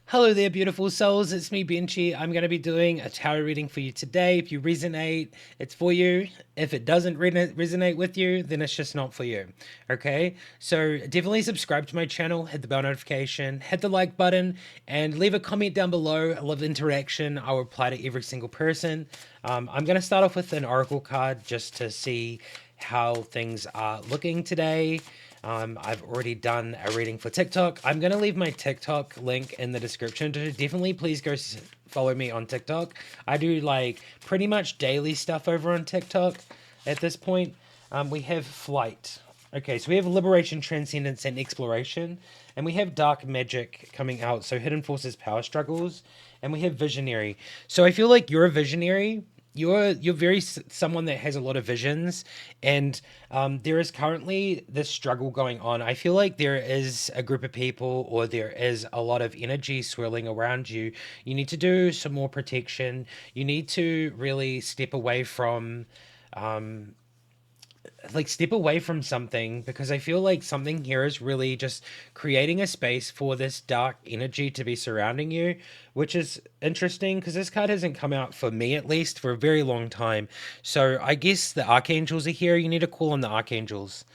Hello there, beautiful souls. It's me, Benchy. I'm going to be doing a tarot reading for you today. If you resonate, it's for you. If it doesn't resonate with you, then it's just not for you. Okay? So definitely subscribe to my channel, hit the bell notification, hit the like button, and leave a comment down below. I love interaction. I'll reply to every single person. I'm going to start off with an oracle card just to see how things are looking today. I've already done a reading for TikTok. I'm going to leave my TikTok link in the description. Definitely please go follow me on TikTok. I do like pretty much daily stuff over on TikTok at this point. We have flight. Okay, so we have liberation, transcendence, and exploration. And we have dark magic coming out. So hidden forces, power struggles. And we have visionary. So I feel like you're a visionary. You're very someone that has a lot of visions, and there is currently this struggle going on. I feel like there is a group of people, or there is a lot of energy swirling around you. You need to do some more protection. You need to really step away from step away from something, because I feel like something here is really just creating a space for this dark energy to be surrounding you, which is interesting because this card hasn't come out for me, at least, for a very long time. So I guess the archangels are here. You need to call on the archangels.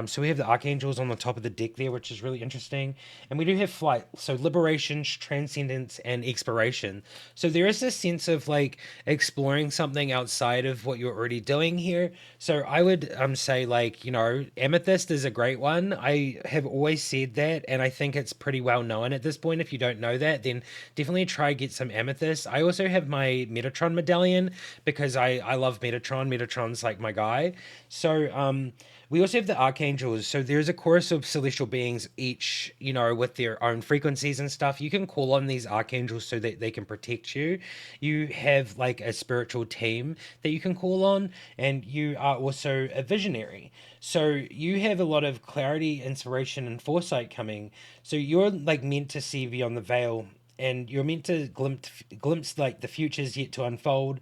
So we have the archangels on the top of the deck there, which is really interesting. And we do have flight, so liberation, transcendence, and exploration. So there is this sense of like exploring something outside of what you're already doing here. So I would say, like, amethyst is a great one. I have always said that, and I think it's pretty well known at this point. If you don't know that, then definitely try get some amethyst. I also have my Metatron medallion because I love Metatron. Metatron's like my guy. So we also have the archangels. So there's a chorus of celestial beings, each, with their own frequencies and stuff. You can call on these archangels so that they can protect you. You have like a spiritual team that you can call on, and you are also a visionary. So you have a lot of clarity, inspiration, and foresight coming. So you're like meant to see beyond the veil, and you're meant to glimpse like the futures yet to unfold,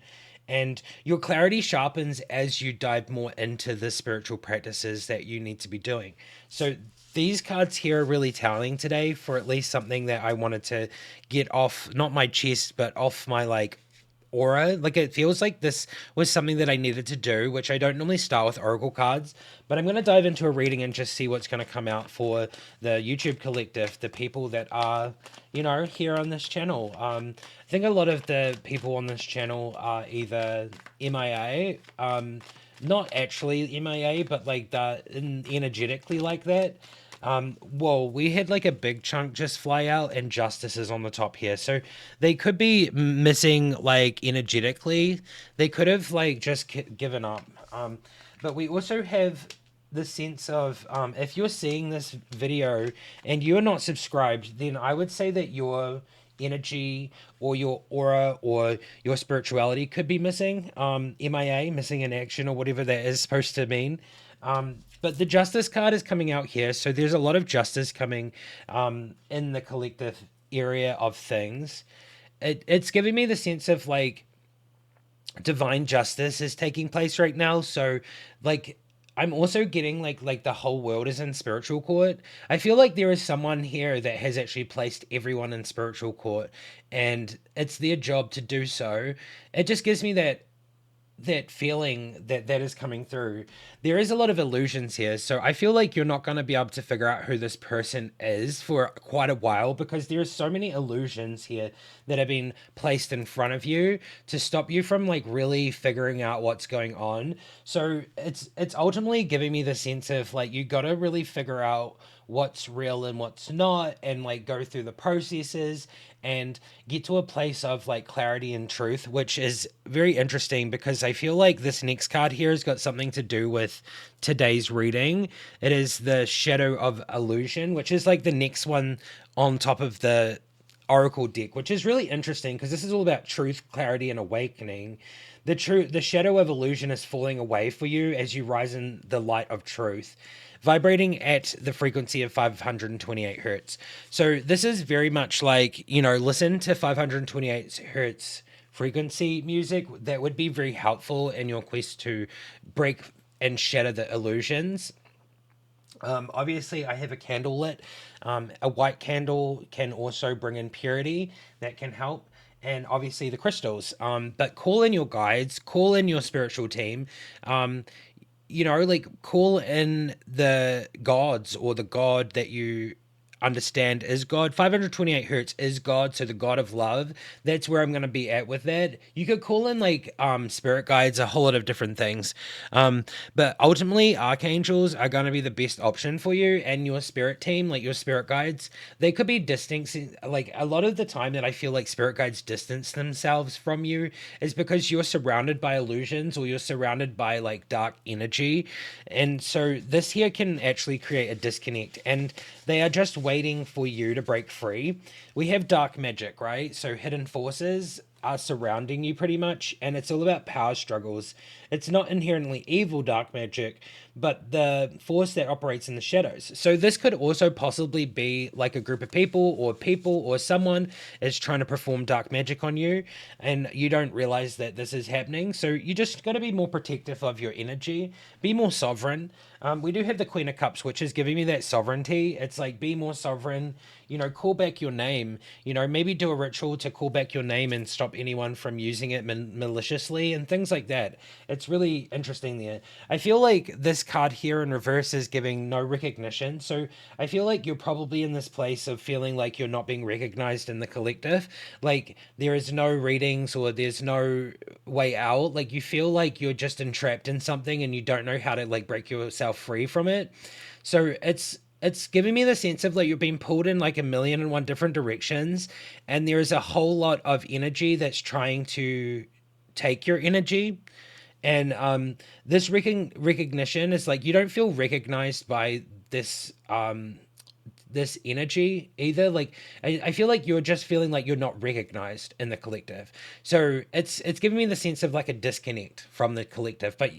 and your clarity sharpens as you dive more into the spiritual practices that you need to be doing. So these cards here are really telling today for at least something that I wanted to get off, not my chest, but off my like aura. Like, it feels like this was something that I needed to do, which I don't normally start with oracle cards, but I'm going to dive into a reading and just see what's going to come out for the YouTube collective, the people that are, here on this channel. I think a lot of the people on this channel are either MIA, not actually MIA, but like energetically like that. Well, we had like a big chunk just fly out, and justice is on the top here. So they could be missing like energetically. They could have like just given up. But we also have the sense of, if you're seeing this video and you're not subscribed, then I would say that your energy or your aura or your spirituality could be missing. MIA, missing in action, or whatever that is supposed to mean. But the justice card is coming out here, so there's a lot of justice coming in the collective area of things. It's giving me the sense of like divine justice is taking place right now. So like I'm also getting like the whole world is in spiritual court. I feel like there is someone here that has actually placed everyone in spiritual court, and it's their job to do so. It just gives me that feeling that is coming through. There is a lot of illusions here, so I feel like you're not going to be able to figure out who this person is for quite a while, because there's so many illusions here that have been placed in front of you to stop you from like really figuring out what's going on. So it's ultimately giving me the sense of like you got to really figure out what's real and what's not, and like go through the processes and get to a place of like clarity and truth, which is very interesting because I feel like this next card here has got something to do with today's reading. It is the Shadow of Illusion, which is like the next one on top of the oracle deck, which is really interesting because this is all about truth, clarity, and awakening. The shadow of illusion is falling away for you as you rise in the light of truth, vibrating at the frequency of 528 hertz. So this is very much like, listen to 528 hertz frequency music. That would be very helpful in your quest to break and shatter the illusions. Obviously, I have a candle lit. A white candle can also bring in purity that can help. And obviously, the crystals. But call in your guides, call in your spiritual team. Um, like call in the gods or the god that you understand is God. 528 hertz is God, so the God of love. That's where I'm going to be at with that. You could call in like spirit guides, a whole lot of different things. Um but ultimately archangels are going to be the best option for you and your spirit team, like your spirit guides. They could be distancing, like a lot of the time that I feel like spirit guides distance themselves from you is because you're surrounded by illusions or you're surrounded by like dark energy. And so this here can actually create a disconnect, and they are just waiting for you to break free. We have dark magic, right? So hidden forces are surrounding you pretty much, and it's all about power struggles. It's not inherently evil dark magic, but the force that operates in the shadows. So this could also possibly be like a group of people or someone is trying to perform dark magic on you, and you don't realize that this is happening. So you just got to be more protective of your energy, be more sovereign. We do have the Queen of Cups, which is giving me that sovereignty. It's like be more sovereign, call back your name, maybe do a ritual to call back your name and stop anyone from using it maliciously and things like that. It's really interesting there. I feel like this card here in reverse is giving no recognition. So I feel like you're probably in this place of feeling like you're not being recognized in the collective. Like there is no readings or there's no way out. Like you feel like you're just entrapped in something and you don't know how to like break yourself free from it. So it's giving me the sense of like you're being pulled in like a million and one different directions, and there is a whole lot of energy that's trying to take your energy. And this recognition is like you don't feel recognized by this energy either. Like I feel like you're just feeling like you're not recognized in the collective. So it's giving me the sense of like a disconnect from the collective. But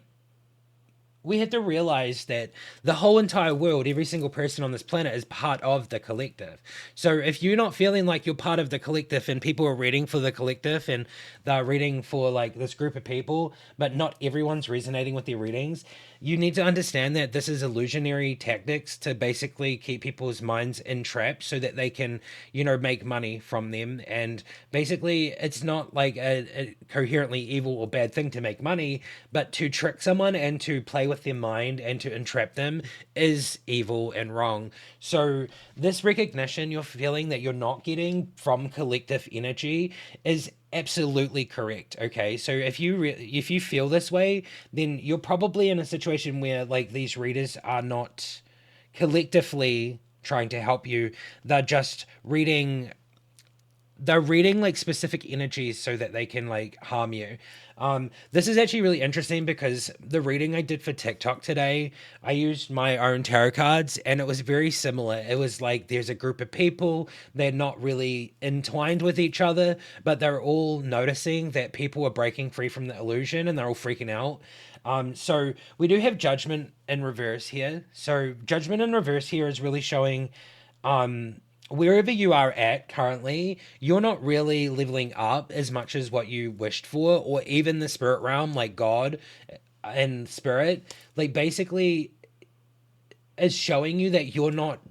we have to realize that the whole entire world, every single person on this planet is part of the collective. So if you're not feeling like you're part of the collective and people are reading for the collective and they're reading for like this group of people, but not everyone's resonating with their readings, you need to understand that this is illusionary tactics to basically keep people's minds entrapped so that they can, make money from them. And basically, it's not like a coherently evil or bad thing to make money, but to trick someone and to play with their mind and to entrap them is evil and wrong. So, this recognition you're feeling that you're not getting from collective energy is absolutely correct. Okay, so if you feel this way, then you're probably in a situation where like these readers are not collectively trying to help you. They're just reading like specific energies so that they can like harm you. This is actually really interesting because the reading I did for TikTok today, I used my own tarot cards and it was very similar. It was like there's a group of people, they're not really entwined with each other, but they're all noticing that people are breaking free from the illusion and they're all freaking out. So we do have judgment in reverse here. So judgment in reverse here is really showing wherever you are at currently, you're not really leveling up as much as what you wished for, or even the spirit realm, like God and spirit, like basically is showing you that you're not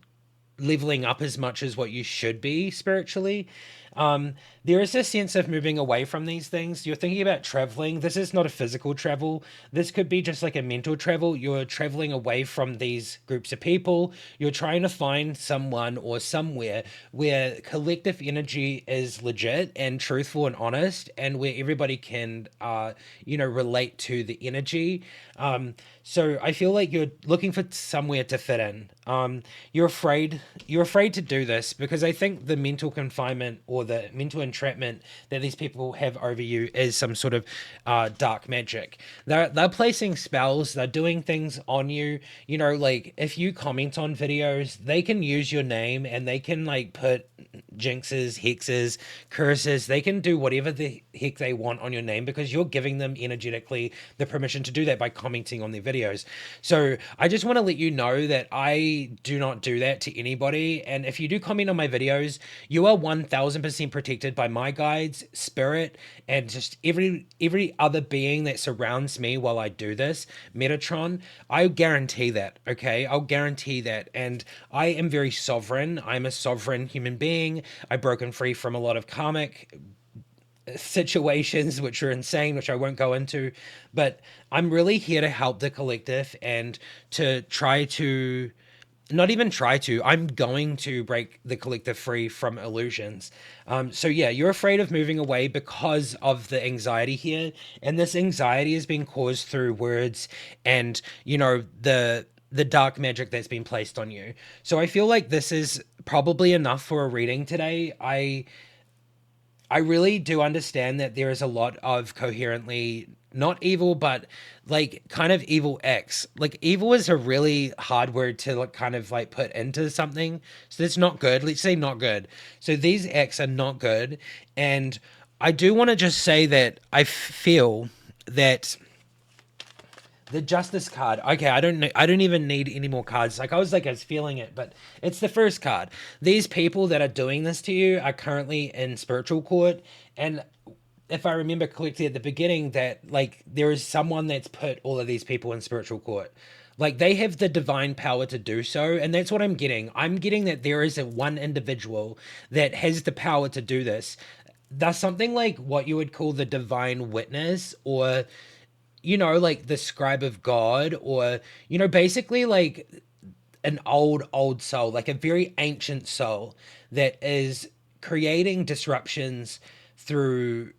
leveling up as much as what you should be spiritually. There is a sense of moving away from these things. You're thinking about traveling. This is not a physical travel. This could be just like a mental travel. You're traveling away from these groups of people. You're trying to find someone or somewhere where collective energy is legit and truthful and honest, and where everybody can, relate to the energy. So I feel like you're looking for somewhere to fit in. You're afraid to do this because I think the mental confinement or the mental entrapment that these people have over you is some sort of dark magic. They're placing spells, they're doing things on you. Like if you comment on videos, they can use your name and they can like put jinxes, hexes, curses. They can do whatever the heck they want on your name because you're giving them energetically the permission to do that by commenting on their videos. So I just want to let you know that I I do not do that to anybody. And if you do comment on my videos, you are 1000% protected by my guides, spirit, and just every other being that surrounds me while I do this. Metatron, I guarantee that, okay? I'll guarantee that. And I am very sovereign. I'm a sovereign human being. I've broken free from a lot of karmic situations which are insane, which I won't go into, but I'm really here to help the collective and to try to not even try to, I'm going to break the collective free from illusions. So yeah, you're afraid of moving away because of the anxiety here, and this anxiety is being caused through words and the dark magic that's been placed on you. So I feel like this is probably enough for a reading today. I really do understand that there is a lot of coherently not evil, but like kind of evil acts. Like evil is a really hard word to like kind of like put into something. So that's not good. Let's say not good. So these acts are not good. And I do want to just say that I feel that the Justice card. Okay, I don't even need any more cards. Like I was feeling it, but it's the first card. These people that are doing this to you are currently in spiritual court, and if I remember correctly at the beginning, that like there is someone that's put all of these people in spiritual court. Like they have the divine power to do so, and that's what I'm getting. I'm getting that there is a one individual that has the power to do this. That's something like what you would call the divine witness, or like the scribe of God, or, basically like an old soul, like a very ancient soul that is creating disruptions through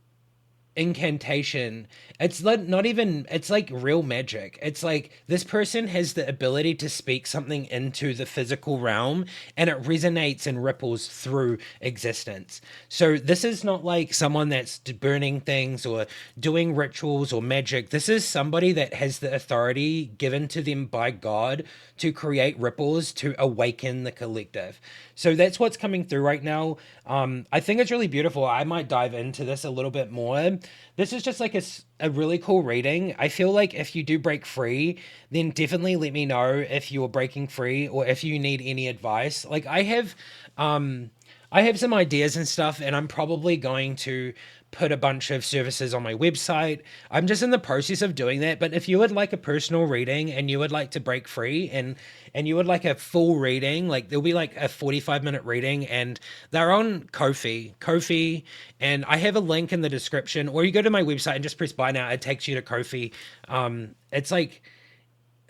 incantation. It's like not even, it's like real magic. It's like this person has the ability to speak something into the physical realm, and it resonates and ripples through existence. So this is not like someone that's burning things or doing rituals or magic. This is somebody that has the authority given to them by God to create ripples to awaken the collective. So that's what's coming through right now. I think it's really beautiful. I might dive into this a little bit more. This is just like a really cool reading. I feel like if you do break free, then definitely let me know if you're breaking free or if you need any advice. Like I have some ideas and stuff, and I'm probably going to put a bunch of services on my website. I'm just in the process of doing that. But if you would like a personal reading and you would like to break free, and you would like a full reading, like there'll be like a 45-minute reading, and they're on Ko-fi, and I have a link in the description, or you go to my website and just press buy now. It takes you to Ko-fi. It's like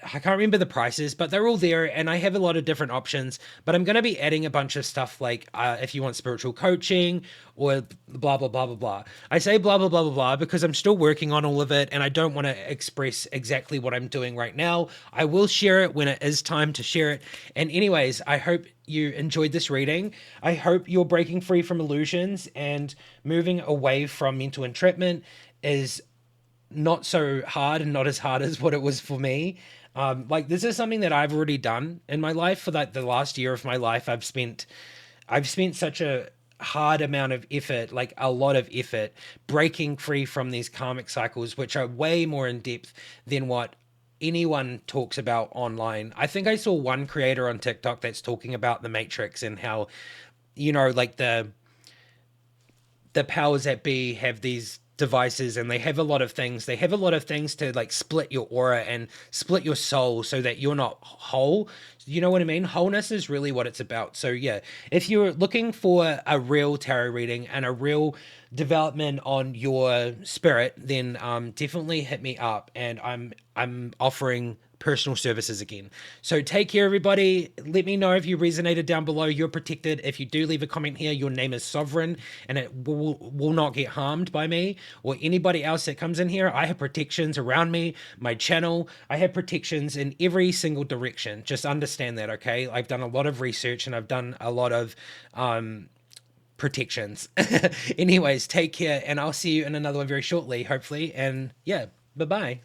I can't remember the prices, but they're all there, and I have a lot of different options. But I'm going to be adding a bunch of stuff like if you want spiritual coaching or blah, blah, blah, blah, blah. I say blah, blah, blah, blah, blah because I'm still working on all of it, and I don't want to express exactly what I'm doing right now. I will share it when it is time to share it. And anyways, I hope you enjoyed this reading. I hope you're breaking free from illusions and moving away from mental entrapment is not so hard, and not as hard as what it was for me. Like this is something that I've already done in my life. For like the last year of my life, I've spent such a hard amount of effort, like a lot of effort, breaking free from these karmic cycles, which are way more in depth than what anyone talks about online. I think I saw one creator on TikTok that's talking about the Matrix and how, like the powers that be have these devices, and they have a lot of things. They have a lot of things to like split your aura and split your soul so that you're not whole. You know what I mean? Wholeness is really what it's about. So yeah, if you're looking for a real tarot reading and a real development on your spirit, then definitely hit me up, and I'm offering personal services again. So take care, everybody. Let me know if you resonated down below. You're protected. If you do leave a comment here, your name is sovereign, and it will not get harmed by me or anybody else that comes in here. I have protections around me, my channel. I have protections in every single direction. Just understand that, okay? I've done a lot of research, and I've done a lot of protections. Anyways, take care, and I'll see you in another one very shortly, hopefully. And yeah, bye-bye.